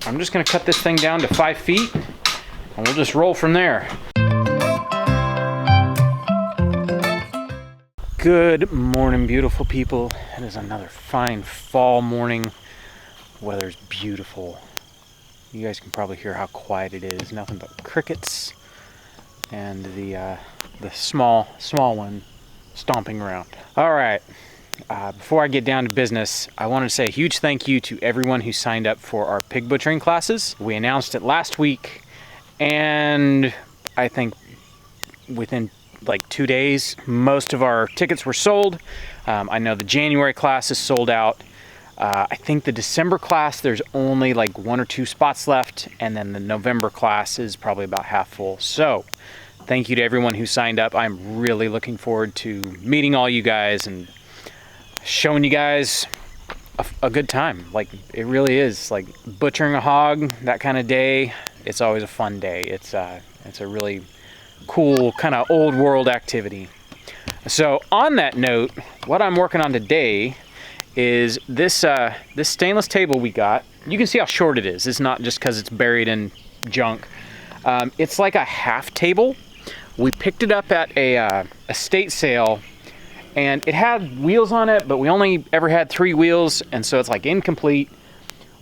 I'm just gonna cut this thing down to 5 feet and we'll just roll from there. Good morning, beautiful people. It is another fine fall morning. Weather's beautiful. You guys can probably hear how quiet it is. Nothing but crickets and the small one stomping around. All right. Before I get down to business, I want to say a huge thank you to everyone who signed up for our pig butchering classes. We announced it last week, and I think within like 2 days, most of our tickets were sold. I know the January class is sold out. I think the December class, there's only like 1 or 2 spots left, and then the November class is probably about half full. So thank you to everyone who signed up. I'm really looking forward to meeting all you guys and showing you guys a good time. Like, it really is, like butchering a hog, that kind of day. It's always a fun day. It's a really cool kind of old world activity. So on that note, what I'm working on today is this stainless table we got. You can see how short it is. It's not just because it's buried in junk. It's like a half table. We picked it up at a estate sale, and it had wheels on it, but we only ever had 3 wheels, and so it's like incomplete.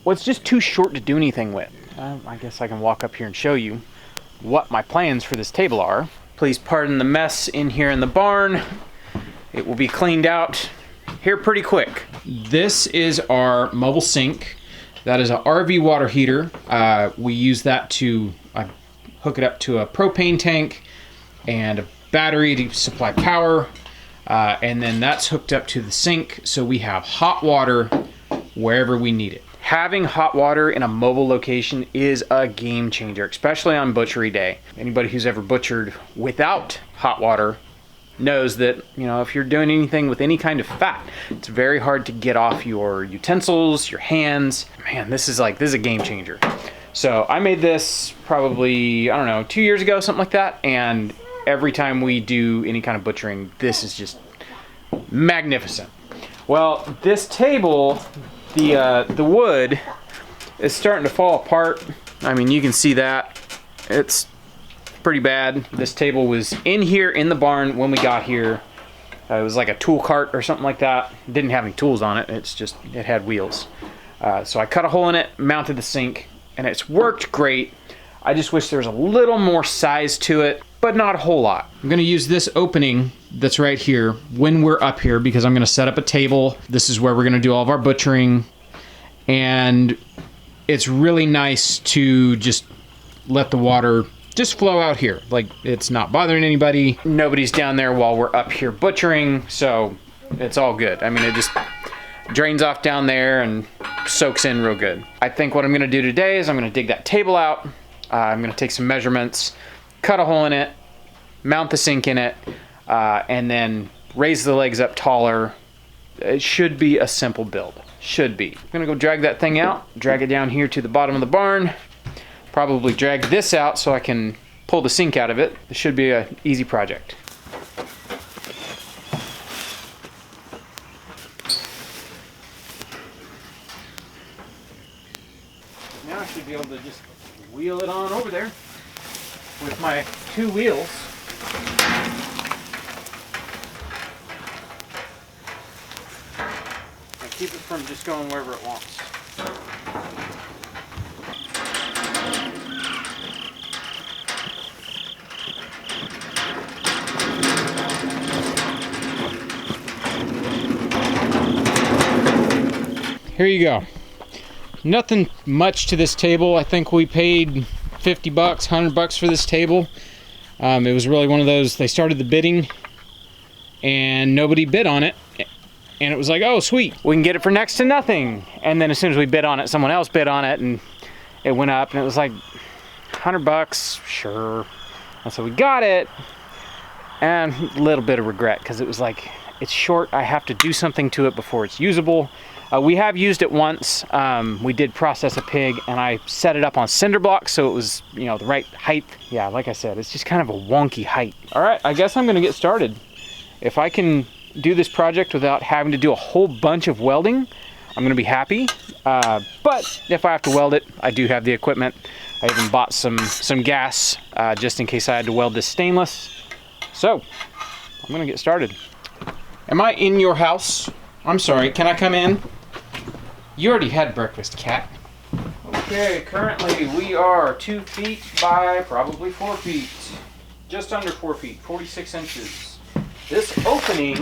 Well, it's just too short to do anything with. I guess I can walk up here and show you what my plans for this table are. Please pardon the mess in here in the barn. It will be cleaned out here pretty quick. This is our mobile sink. That is an RV water heater. We use that to hook it up to a propane tank and a battery to supply power. And then that's hooked up to the sink, so we have hot water wherever we need it. Having hot water in a mobile location is a game changer, especially on butchery day. Anybody who's ever butchered without hot water knows that, you know, if you're doing anything with any kind of fat, it's very hard to get off your utensils, your hands. Man, this is a game changer. So I made this probably, I don't know, 2 years ago, something like that, and every time we do any kind of butchering, this is just magnificent. Well, this table, the wood is starting to fall apart. I mean, you can see that. It's pretty bad. This table was in here in the barn when we got here. It was like a tool cart or something like that. It didn't have any tools on it. It had wheels. So I cut a hole in it, mounted the sink, and it's worked great. I just wish there was a little more size to it, but not a whole lot. I'm gonna use this opening that's right here when we're up here, because I'm gonna set up a table. This is where we're gonna do all of our butchering, and it's really nice to just let the water just flow out here. Like, it's not bothering anybody. Nobody's down there while we're up here butchering, so it's all good. I mean, it just drains off down there and soaks in real good. I think what I'm gonna do today is I'm gonna dig that table out. I'm gonna take some measurements, cut a hole in it, mount the sink in it, and then raise the legs up taller. It should be a simple build. Should be. I'm gonna go drag that thing out, drag it down here to the bottom of the barn, probably drag this out so I can pull the sink out of it. It should be an easy project. Now I should be able to just wheel it on over there with my 2 wheels. And keep it from just going wherever it wants. Here you go. Nothing much to this table. I think we paid $50, $100 for this table. It was really one of those, they started the bidding and nobody bid on it. And it was like, oh, sweet, we can get it for next to nothing. And then as soon as we bid on it, someone else bid on it and it went up, and it was like $100, sure. And so we got it, and a little bit of regret because it was like, it's short, I have to do something to it before it's usable. We have used it once. We did process a pig, and I set it up on cinder blocks so it was, you know, the right height. Yeah, like I said, it's just kind of a wonky height. All right, I guess I'm gonna get started. If I can do this project without having to do a whole bunch of welding, I'm gonna be happy. But if I have to weld it, I do have the equipment. I even bought some gas just in case I had to weld this stainless. So I'm gonna get started. Am I in your house? I'm sorry, can I come in? You already had breakfast, cat. Okay, currently we are 2 feet by probably 4 feet. Just under 4 feet, 46 inches. This opening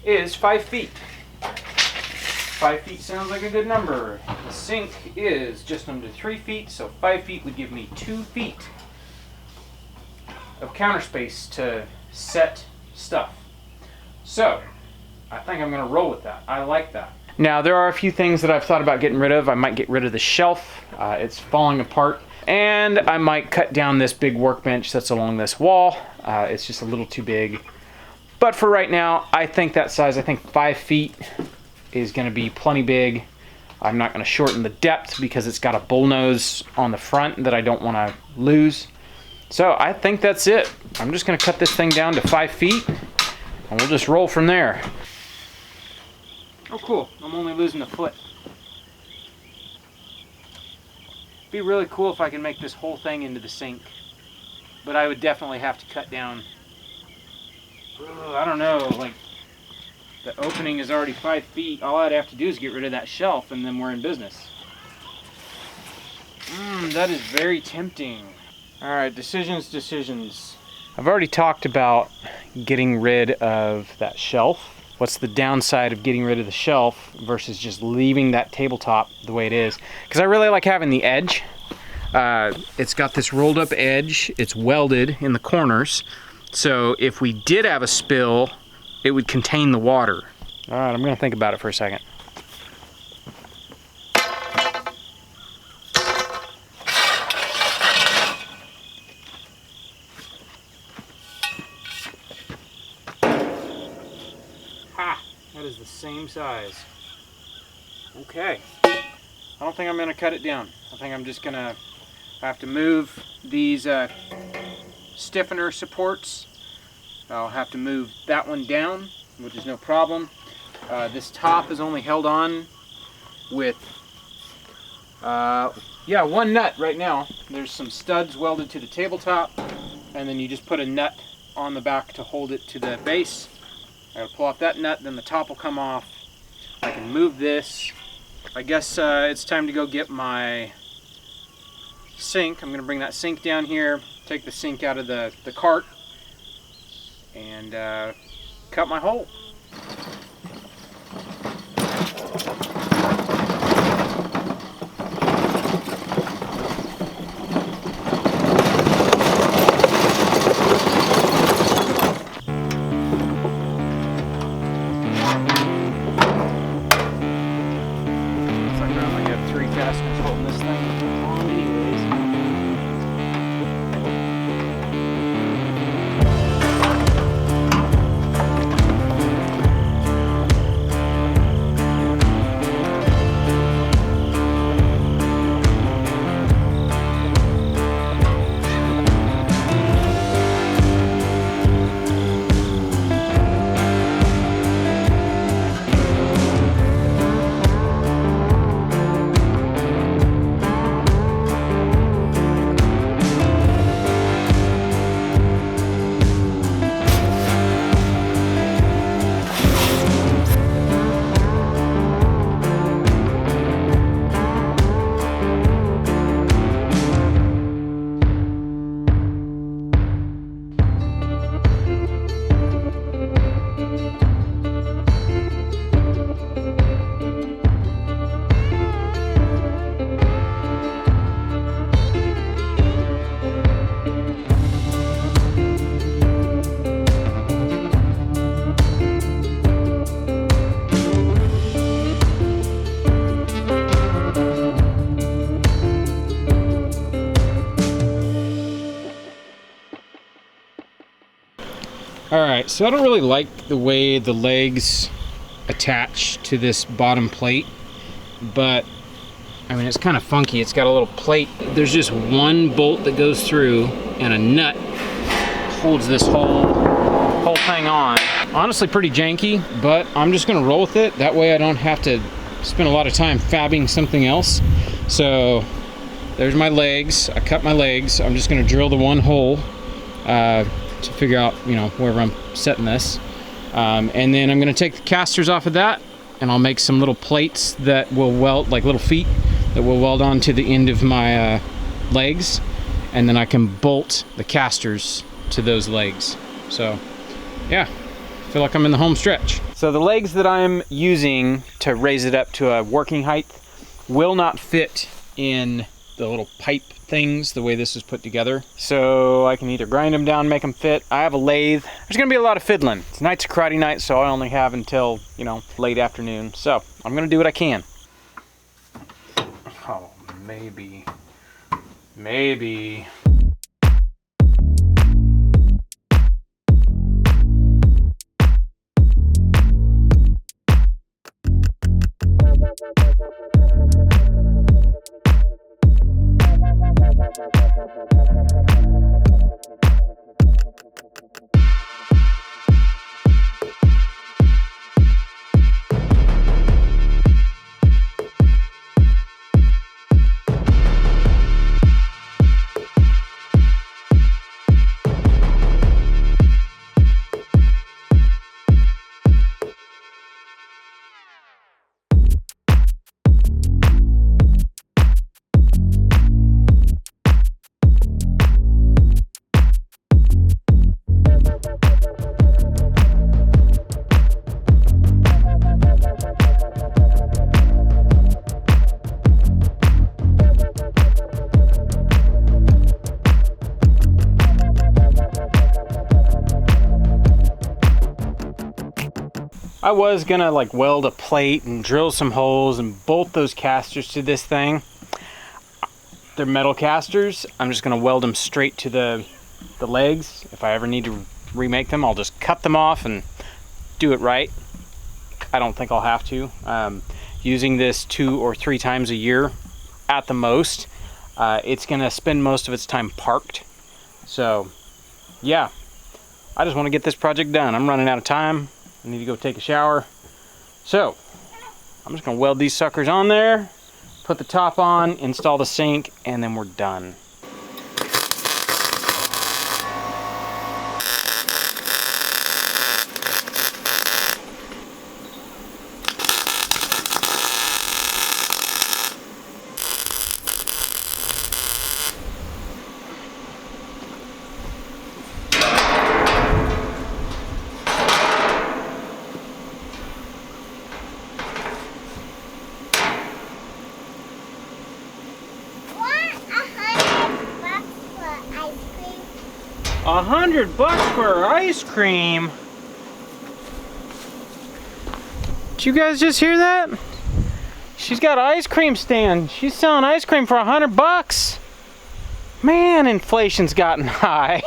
is 5 feet. 5 feet sounds like a good number. The sink is just under 3 feet, so 5 feet would give me 2 feet of counter space to set stuff. So, I think I'm gonna roll with that. I like that. Now, there are a few things that I've thought about getting rid of. I might get rid of the shelf. It's falling apart. And I might cut down this big workbench that's along this wall. It's just a little too big. But for right now, I think that size, I think 5 feet is gonna be plenty big. I'm not gonna shorten the depth because it's got a bull nose on the front that I don't wanna lose. So I think that's it. I'm just gonna cut this thing down to 5 feet and we'll just roll from there. Oh cool, I'm only losing a foot. It'd be really cool if I can make this whole thing into the sink. But I would definitely have to cut down, I don't know, like the opening is already 5 feet. All I'd have to do is get rid of that shelf and then we're in business. That is very tempting. All right, decisions. I've already talked about getting rid of that shelf. What's the downside of getting rid of the shelf versus just leaving that tabletop the way it is? Because I really like having the edge. It's got this rolled up edge. It's welded in the corners. So if we did have a spill, it would contain the water. All right, I'm gonna think about it for a second. That is the same size. Okay. I don't think I'm gonna cut it down. I think I'm just gonna have to move these stiffener supports. I'll have to move that one down, which is no problem. This top is only held on with, one nut right now. There's some studs welded to the tabletop, and then you just put a nut on the back to hold it to the base. I gotta pull off that nut, then the top will come off. I can move this. I guess it's time to go get my sink. I'm gonna bring that sink down here, take the sink out of the cart, and cut my hole. Alright, so I don't really like the way the legs attach to this bottom plate, but I mean, it's kind of funky. It's got a little plate. There's just one bolt that goes through and a nut holds this whole thing on. Honestly, pretty janky, but I'm just gonna roll with it. That way I don't have to spent a lot of time fabbing something else. So there's my legs. I cut my legs. I'm just gonna drill the one hole to figure out, you know, wherever I'm setting this. And then I'm gonna take the casters off of that, and I'll make some little plates that will weld, like little feet that will weld onto the end of my legs, and then I can bolt the casters to those legs. So yeah, I feel like I'm in the home stretch. So the legs that I'm using to raise it up to a working height will not fit in the little pipe things the way this is put together. So I can either grind them down, make them fit. I have a lathe. There's gonna be a lot of fiddling. Tonight's a karate night, so I only have until, you know, late afternoon. So I'm gonna do what I can. Oh, maybe. I was gonna like weld a plate and drill some holes and bolt those casters to this thing. They're metal casters. I'm just gonna weld them straight to the legs. If I ever need to remake them, I'll just cut them off and do it right. I don't think I'll have to. Using this 2 or 3 times a year at the most, it's gonna spend most of its time parked. So yeah, I just want to get this project done. I'm running out of time. I need to go take a shower. So I'm just gonna weld these suckers on there, put the top on, install the sink, and then we're done. $100 for ice cream. Did you guys just hear that? She's got an ice cream stand. She's selling ice cream for $100. Man, inflation's gotten high.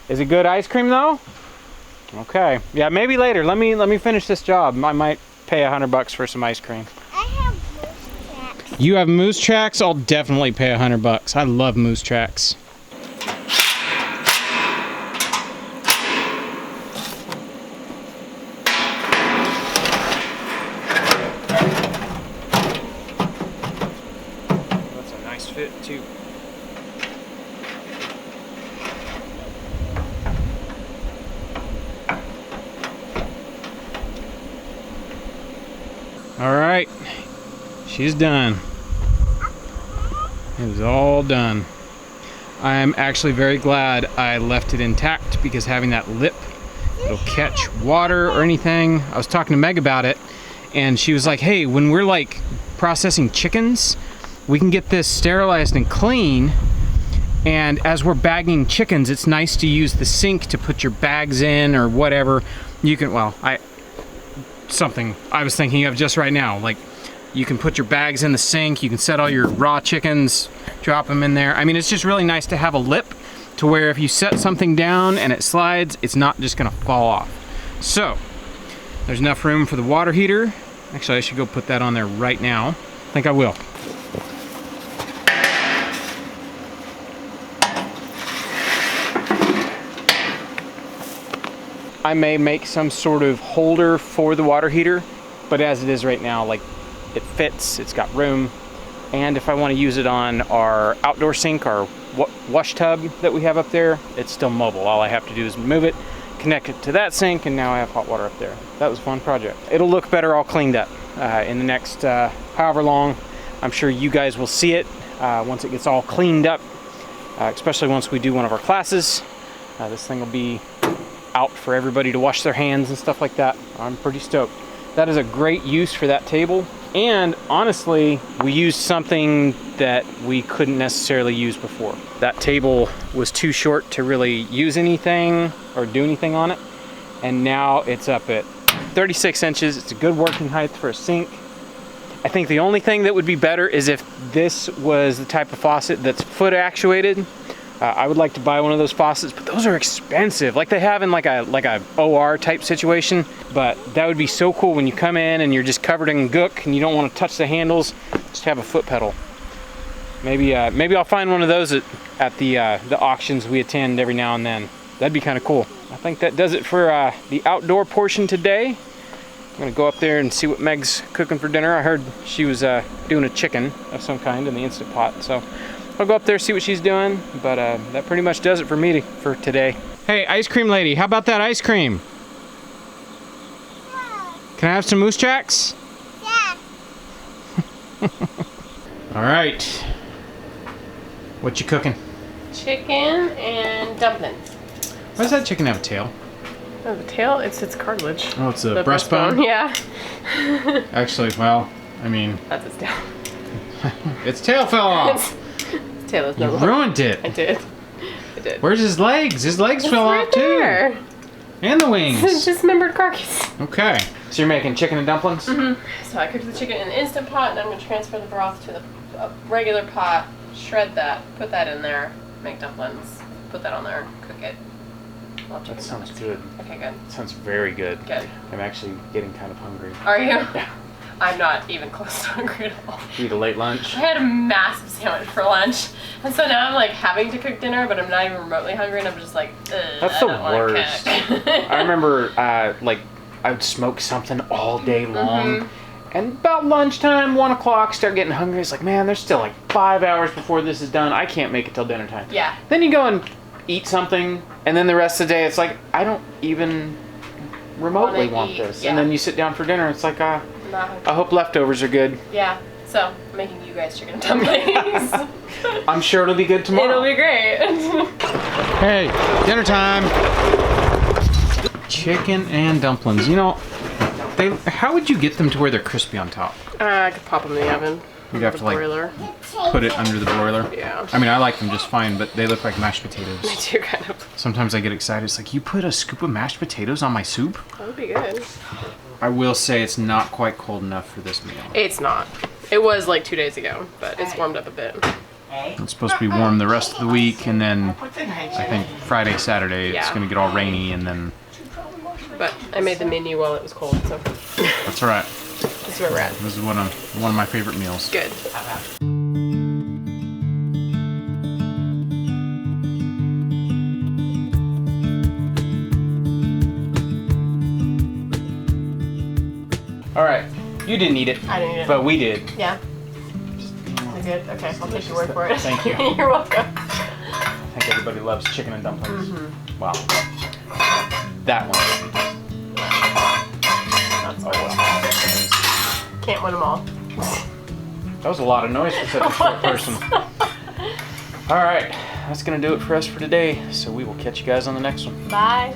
Is it good ice cream though? Okay. Yeah, maybe later. Let me finish this job. I might pay $100 for some ice cream. I have moose tracks. You have moose tracks? I'll definitely pay $100. I love moose tracks. Fit too. All right, she's done. It was all done. I'm actually very glad I left it intact, because having that lip, it'll catch water or anything. I was talking to Meg about it, and she was like, hey, when we're like processing chickens, we can get this sterilized and clean, and as we're bagging chickens, it's nice to use the sink to put your bags in or whatever. You can, well, something I was thinking of just right now, like you can put your bags in the sink, you can set all your raw chickens, drop them in there. I mean, it's just really nice to have a lip to where if you set something down and it slides, it's not just gonna fall off. So there's enough room for the water heater. Actually, I should go put that on there right now. I think I will. I may make some sort of holder for the water heater But as it is right now, like, it fits, it's got room. And if I want to use it on our outdoor sink, our wash tub that we have up there, it's still mobile. All I have to do is move it, connect it to that sink, and now I have hot water up there. That was a fun project. It'll look better all cleaned up in the next however long. I'm sure you guys will see it once it gets all cleaned up, especially once we do one of our classes. This thing will be out for everybody to wash their hands and stuff like that. I'm pretty stoked. That is a great use for that table. And honestly, we used something that we couldn't necessarily use before. That table was too short to really use anything or do anything on it. And now it's up at 36 inches. It's a good working height for a sink. I think the only thing that would be better is if this was the type of faucet that's foot actuated. I would like to buy one of those faucets, but those are expensive. Like they have in like a OR type situation. But that would be so cool when you come in and you're just covered in gook and you don't want to touch the handles. Just have a foot pedal. Maybe I'll find one of those at the auctions we attend every now and then. That'd be kind of cool. I think that does it for the outdoor portion today. I'm gonna go up there and see what Meg's cooking for dinner. I heard she was doing a chicken of some kind in the Instant Pot, so I'll go up there, see what she's doing, but that pretty much does it for me for today. Hey, ice cream lady, how about that ice cream? Yeah. Can I have some moose jacks? Yeah. All right. What you cooking? Chicken and dumplings. Why does that chicken have a tail? Oh, the tail? It's cartilage. Oh, it's a The breastbone? Yeah. Actually, well, I mean, That's its tail. its tail fell off. Its tail is You no longer. ruined it. I did. I did. Where's his legs? His legs It's fell right off too. there. And the wings. Dismembered carcass. Okay. So you're making chicken and dumplings? Mm-hmm. So I cooked the chicken in an Instant Pot, and I'm going to transfer the broth to the regular pot, shred that, put that in there, make dumplings, put that on there, cook it. Love chicken That sounds dumplings. good. Okay, good. Sounds very good. Good. I'm actually getting kind of hungry. Are you? Yeah. I'm not even close to hungry at all. Eat a late lunch. I had a massive sandwich for lunch, and so now I'm like having to cook dinner, but I'm not even remotely hungry, and I'm just like, ugh, That's I the don't wanna worst. cook. I remember, like, I would smoke something all day long, and about lunchtime, 1 o'clock, start getting hungry. It's like, man, there's still like 5 hours before this is done. I can't make it till dinner time. Yeah. Then you go and eat something, and then the rest of the day, it's like, I don't even remotely Wanna want eat, this. yeah. And then you sit down for dinner, it's like, Not hungry. I hope leftovers are good. Yeah. So I'm making you guys chicken and dumplings. I'm sure it'll be good tomorrow. It'll be great. Hey, dinner time. Chicken and dumplings. You know, how would you get them to where they're crispy on top? I could pop them in the oven. You'd have The to like broiler. put it under the broiler. Yeah. I mean, I like them just fine, but they look like mashed potatoes. Me too, kind of. Sometimes I get excited. It's like, you put a scoop of mashed potatoes on my soup? That would be good. I will say it's not quite cold enough for this meal. It's not. It was like 2 days ago, but it's warmed up a bit. It's supposed to be warm the rest of the week, and then I think Friday, Saturday, it's Yeah. going to get all rainy, and then But I made the menu while it was cold, so that's all right. this is where we're at. This is one of my favorite meals. Good. All right, you didn't eat it, I didn't eat it. but we did. Yeah. Is it good? Okay, I'll take your word for it. Thank you. You're welcome. I think everybody loves chicken and dumplings. Mm-hmm. Wow. That one. That's always can't win them all. That was a lot of noise for such a short person. All right, that's gonna do it for us for today. So we will catch you guys on the next one. Bye.